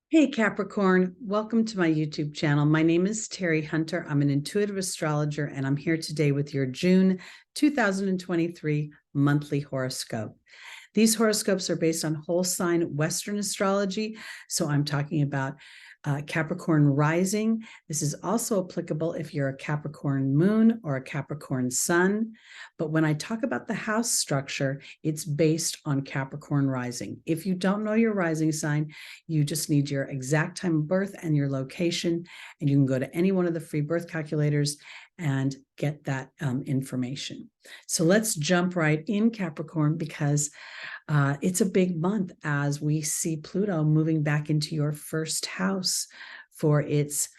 Hey Capricorn, welcome to my YouTube channel. My name is Teri Hunter. I'm an intuitive astrologer, and I'm here today with your June 2023 monthly horoscope. These horoscopes are based on whole sign Western astrology. So I'm talking about Capricorn rising. This is also applicable if you're a Capricorn moon or a Capricorn sun. But when I talk about the house structure, it's based on Capricorn rising. If you don't know your rising sign, you just need your exact time of birth and your location, and you can go to any one of the free birth calculators and get that information. So let's jump right in, Capricorn, because it's a big month as we see Pluto moving back into your first house for its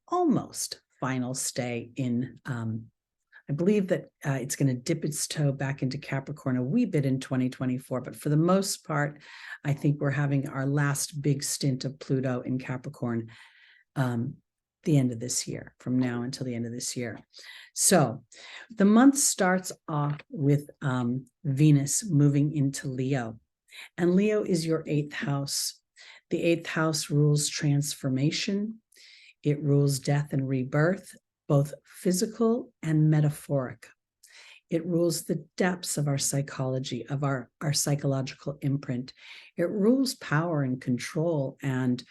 almost final stay in, I believe that it's going to dip its toe back into Capricorn a wee bit in 2024. But for the most part, I think we're having our last big stint of Pluto in Capricorn the end of this year, from now until the end of this year. So the month starts off with Venus moving into Leo, and Leo is your 8th house. The 8th house rules transformation. It rules death and rebirth, both physical and metaphoric. It rules the depths of our psychology, of our psychological imprint. It rules power and control and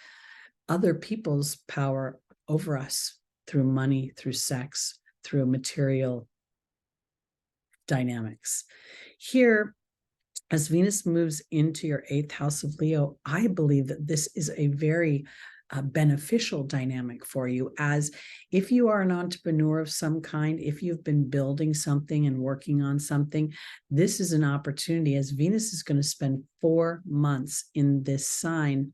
other people's power over us through money, through sex, through material dynamics. Here, as Venus moves into your 8th house of Leo, I believe that this is a very beneficial dynamic for you, as if you are an entrepreneur of some kind, if you've been building something and working on something, this is an opportunity, as Venus is going to spend 4 months in this sign,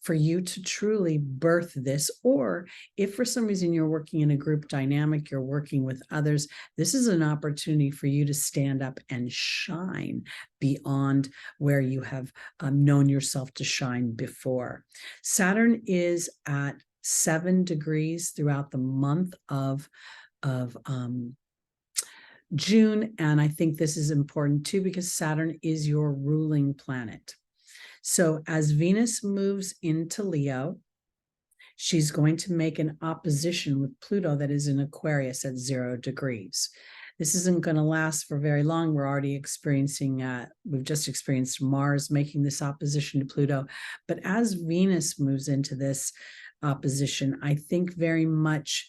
for you to truly birth this. Or if for some reason you're working in a group dynamic, you're working with others, this is an opportunity for you to stand up and shine beyond where you have known yourself to shine before. Saturn is at 7 degrees throughout the month of June. And I think this is important too, because Saturn is your ruling planet. So as Venus moves into Leo, she's going to make an opposition with Pluto that is in Aquarius at 0 degrees. This isn't going to last for very long. We're already experiencing, we've just experienced Mars making this opposition to Pluto. But as Venus moves into this opposition, I think very much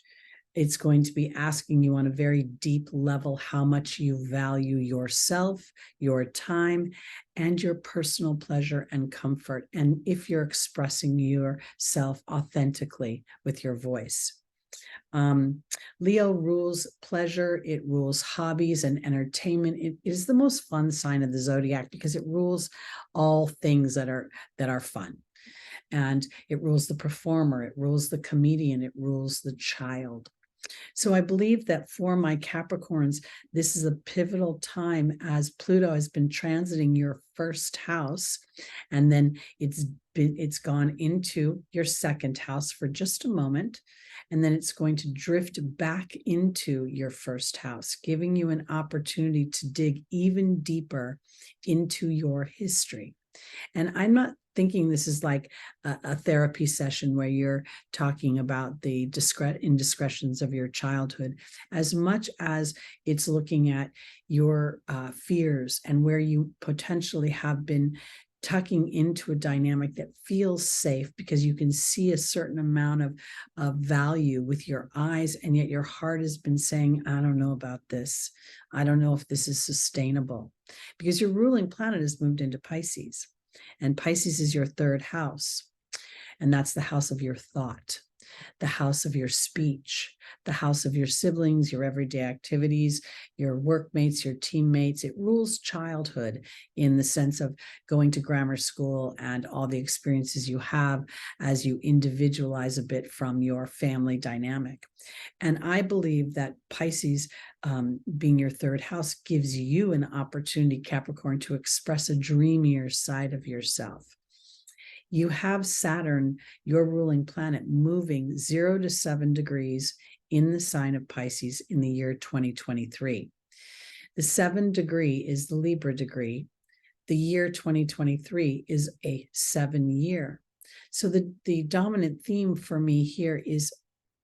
it's going to be asking you on a very deep level how much you value yourself, your time, and your personal pleasure and comfort, and if you're expressing yourself authentically with your voice. Leo rules pleasure, it rules hobbies and entertainment. It is the most fun sign of the zodiac because it rules all things that are fun. And it rules the performer, it rules the comedian, it rules the child. So I believe that for my Capricorns, this is a pivotal time, as Pluto has been transiting your first house, and then it's gone into your 2nd house for just a moment, and then it's going to drift back into your first house, giving you an opportunity to dig even deeper into your history. And I'm not thinking this is like a therapy session where you're talking about the indiscretions of your childhood, as much as it's looking at your fears and where you potentially have been tucking into a dynamic that feels safe because you can see a certain amount of value with your eyes, and yet your heart has been saying, I don't know about this. I don't know if this is sustainable, because your ruling planet has moved into Pisces. And Pisces is your 3rd house. And that's the house of your thought, the house of your speech, the house of your siblings, your everyday activities, your workmates, your teammates. It rules childhood in the sense of going to grammar school and all the experiences you have as you individualize a bit from your family dynamic. And I believe that Pisces, being your 3rd house, gives you an opportunity, Capricorn, to express a dreamier side of yourself. You have Saturn, your ruling planet, moving 0 to 7 degrees in the sign of Pisces in the year 2023. The 7 degree is the Libra degree. The year 2023 is a 7 year. So the dominant theme for me here is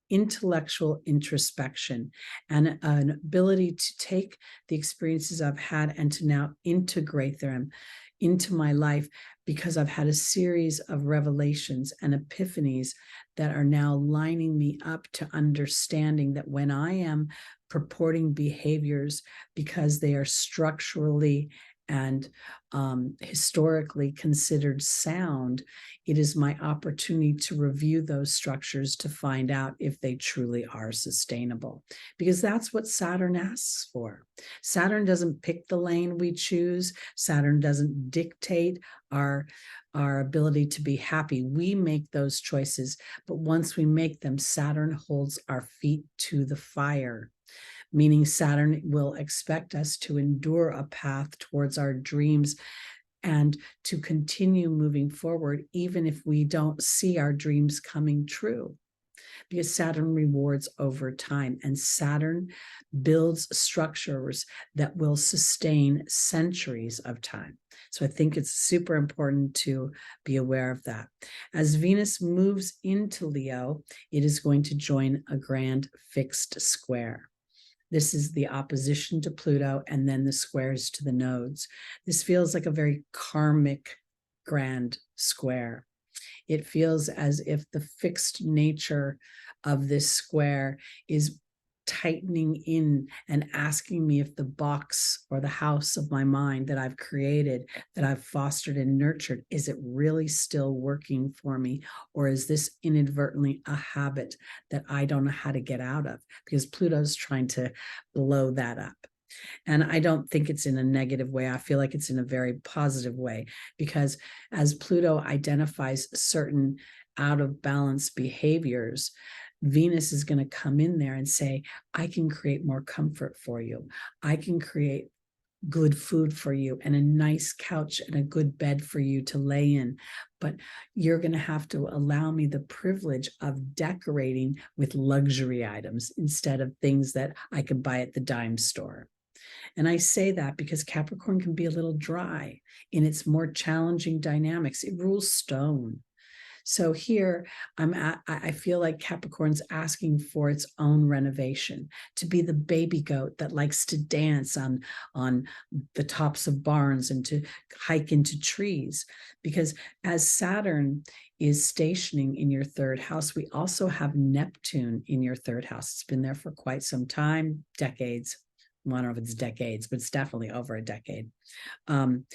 intellectual introspection and an ability to take the experiences I've had and to now integrate them into my life, because I've had a series of revelations and epiphanies that are now lining me up to understanding that when I am purporting behaviors because they are structurally and historically considered sound, it is my opportunity to review those structures to find out if they truly are sustainable, because that's what Saturn asks for. Saturn doesn't pick the lane we choose. Saturn doesn't dictate our ability to be happy. We make those choices, but once we make them, Saturn holds our feet to the fire, meaning Saturn will expect us to endure a path towards our dreams and to continue moving forward, even if we don't see our dreams coming true. Because Saturn rewards over time, and Saturn builds structures that will sustain centuries of time. So I think it's super important to be aware of that. As Venus moves into Leo, it is going to join a grand fixed square. This is the opposition to Pluto and then the squares to the nodes. This feels like a very karmic grand square. It feels as if the fixed nature of this square is tightening in and asking me if the box or the house of my mind that I've created, that I've fostered and nurtured, is it really still working for me? Or is this inadvertently a habit that I don't know how to get out of? Because Pluto's trying to blow that up. And I don't think it's in a negative way. I feel like it's in a very positive way, because as Pluto identifies certain out of balance behaviors, Venus is going to come in there and say, I can create more comfort for you. I can create good food for you and a nice couch and a good bed for you to lay in. But you're going to have to allow me the privilege of decorating with luxury items instead of things that I could buy at the dime store. And I say that because Capricorn can be a little dry in its more challenging dynamics. It rules stone. So here I feel like Capricorn's asking for its own renovation, to be the baby goat that likes to dance on the tops of barns and to hike into trees. Because as Saturn is stationing in your third house, we also have Neptune in your third house. It's been there for quite some time, decades. I don't know if it's decades, but it's definitely over a decade. And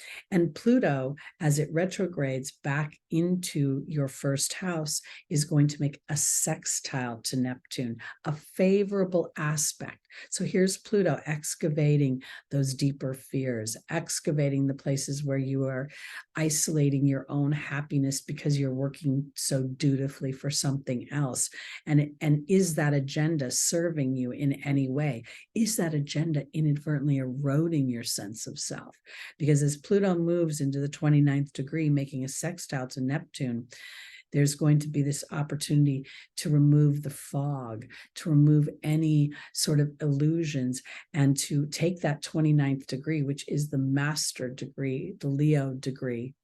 Pluto, as it retrogrades back into your first house, is going to make a sextile to Neptune, a favorable aspect. So here's Pluto excavating those deeper fears, excavating the places where you are isolating your own happiness because you're working so dutifully for something else. And is that agenda serving you in any way? Is that agenda inadvertently eroding your sense of self? Because as Pluto moves into the 29th degree, making a sextile to Neptune, there's going to be this opportunity to remove the fog, to remove any sort of illusions, and to take that 29th degree, which is the master degree, the Leo degree,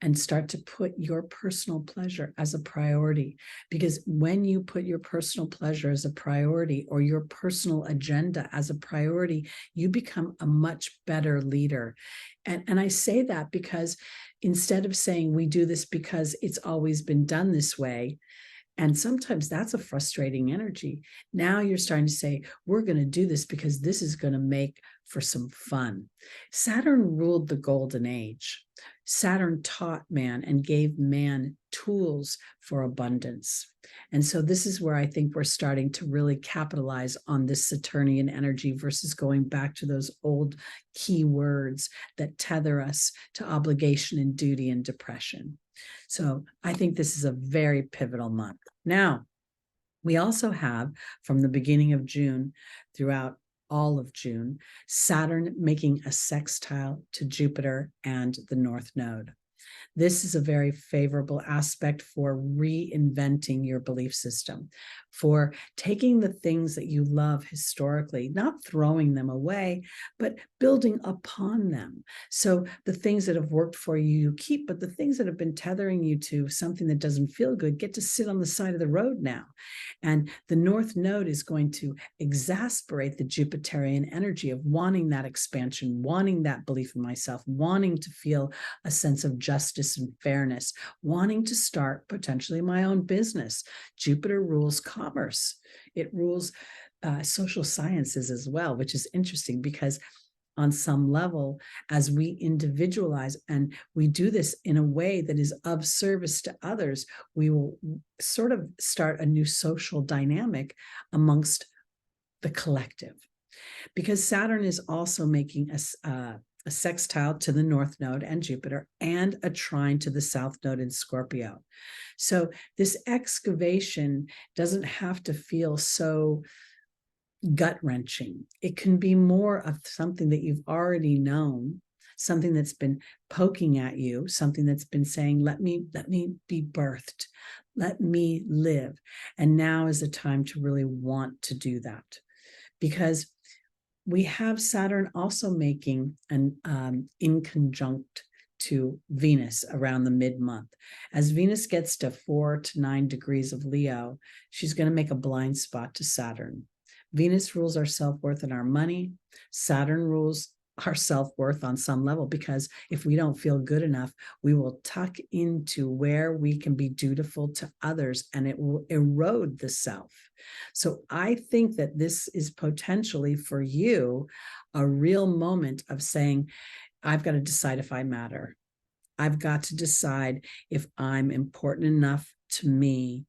and start to put your personal pleasure as a priority. Because when you put your personal pleasure as a priority, or your personal agenda as a priority, you become a much better leader. And I say that because instead of saying we do this because it's always been done this way, and sometimes that's a frustrating energy. Now you're starting to say, we're going to do this because this is going to make for some fun. Saturn ruled the golden age. Saturn taught man and gave man tools for abundance. And so this is where I think we're starting to really capitalize on this Saturnian energy versus going back to those old key words that tether us to obligation and duty and depression. So I think this is a very pivotal month. Now, we also have, from the beginning of June throughout all of June, Saturn making a sextile to Jupiter and the North Node. This is a very favorable aspect for reinventing your belief system, for taking the things that you love historically, not throwing them away, but building upon them. So the things that have worked for you, you keep, but the things that have been tethering you to something that doesn't feel good get to sit on the side of the road now. And the North Node is going to exasperate the Jupiterian energy of wanting that expansion, wanting that belief in myself, wanting to feel a sense of justice and fairness, wanting to start potentially my own business. Jupiter rules commerce. It rules social sciences as well, which is interesting because on some level, as we individualize and we do this in a way that is of service to others, we will sort of start a new social dynamic amongst the collective. Because Saturn is also making a sextile to the North Node and Jupiter, and a trine to the South Node in Scorpio. So this excavation doesn't have to feel so gut-wrenching. It can be more of something that you've already known, something that's been poking at you, something that's been saying, let me be birthed, let me live. And now is the time to really want to do that. Because we have Saturn also making an inconjunct to Venus around the mid-month. As Venus gets to 4 to 9 degrees of Leo, she's going to make a blind spot to Saturn. Venus rules our self-worth and our money. Saturn rules our self-worth on some level, because if we don't feel good enough, we will tuck into where we can be dutiful to others, and it will erode the self. So I think that this is potentially for you a real moment of saying, I've got to decide if I matter. I've got to decide if I'm important enough to me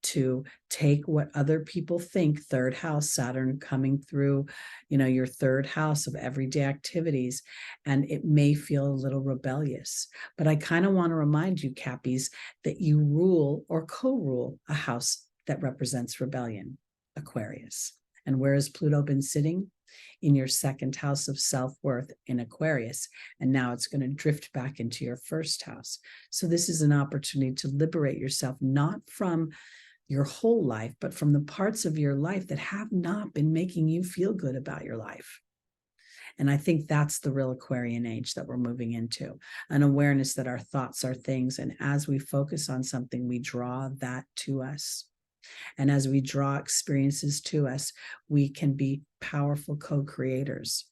to take what other people think. Third house, Saturn coming through, your third house of everyday activities, and it may feel a little rebellious. But I kind of want to remind you, Cappies, that you rule or co-rule a house that represents rebellion, Aquarius. And where has Pluto been sitting? In your second house of self-worth in Aquarius. And now it's going to drift back into your first house. So this is an opportunity to liberate yourself, not from your whole life, but from the parts of your life that have not been making you feel good about your life. And I think that's the real Aquarian age that we're moving into, an awareness that our thoughts are things. And as we focus on something, we draw that to us. And as we draw experiences to us, we can be powerful co-creators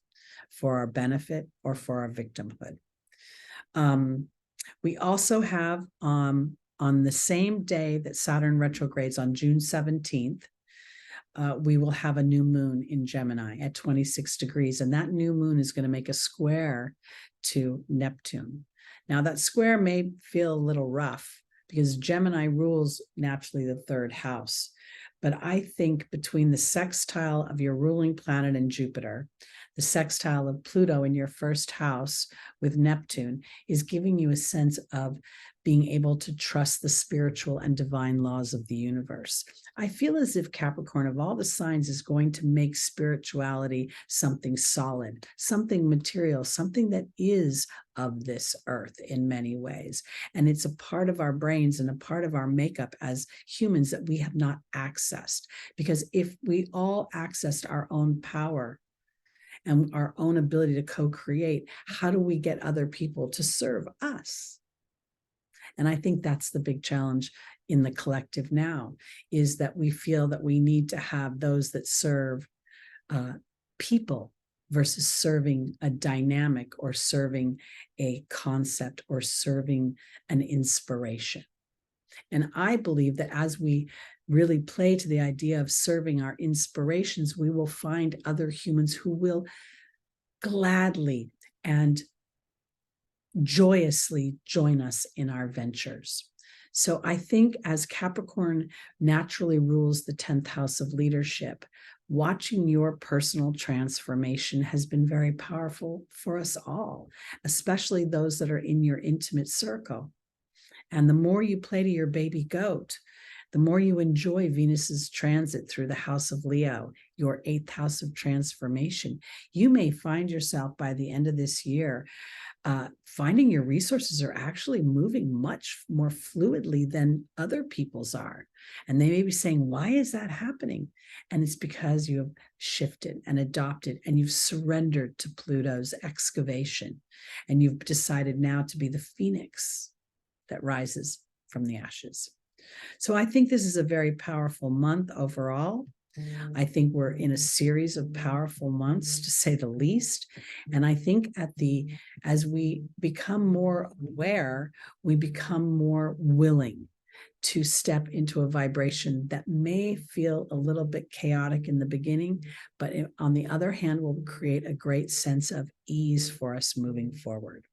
for our benefit or for our victimhood. We also have on the same day that Saturn retrogrades on June 17th, we will have a new moon in Gemini at 26 degrees. And that new moon is going to make a square to Neptune. Now, that square may feel a little rough because Gemini rules naturally the third house. But I think between the sextile of your ruling planet and Jupiter, the sextile of Pluto in your first house with Neptune is giving you a sense of being able to trust the spiritual and divine laws of the universe. I feel as if Capricorn, of all the signs, is going to make spirituality something solid, something material, something that is of this earth in many ways. And it's a part of our brains and a part of our makeup as humans that we have not accessed. Because if we all accessed our own power and our own ability to co-create, how do we get other people to serve us? And I think that's the big challenge in the collective now, is that we feel that we need to have those that serve people versus serving a dynamic or serving a concept or serving an inspiration. And I believe that as we really play to the idea of serving our inspirations, we will find other humans who will gladly and joyously join us in our ventures. So I think as Capricorn naturally rules the 10th house of leadership, watching your personal transformation has been very powerful for us all, especially those that are in your intimate circle. And the more you play to your baby goat, the more you enjoy Venus's transit through the house of Leo, your 8th house of transformation. You may find yourself by the end of this year finding your resources are actually moving much more fluidly than other people's are. And they may be saying, why is that happening? And it's because you have shifted and adopted and you've surrendered to Pluto's excavation. And you've decided now to be the phoenix that rises from the ashes. So I think this is a very powerful month overall. I think we're in a series of powerful months, to say the least. And I think as we become more aware, we become more willing to step into a vibration that may feel a little bit chaotic in the beginning, but on the other hand, will create a great sense of ease for us moving forward.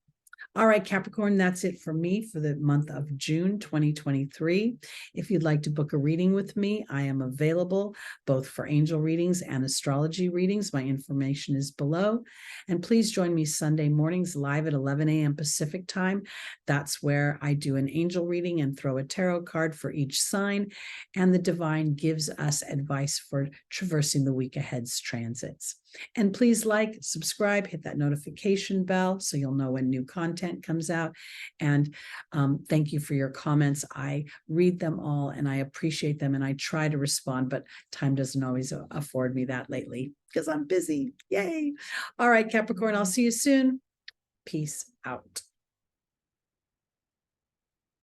All right, Capricorn, that's it for me for the month of June 2023. If you'd like to book a reading with me, I am available both for angel readings and astrology readings. My information is below. And please join me Sunday mornings live at 11 a.m. Pacific time. That's where I do an angel reading and throw a tarot card for each sign. And the divine gives us advice for traversing the week ahead's transits. And please like, subscribe, hit that notification bell so you'll know when new content comes out. And thank you for your comments. I read them all and I appreciate them and I try to respond, but time doesn't always afford me that lately because I'm busy. Yay. All right, Capricorn, I'll see you soon. Peace out.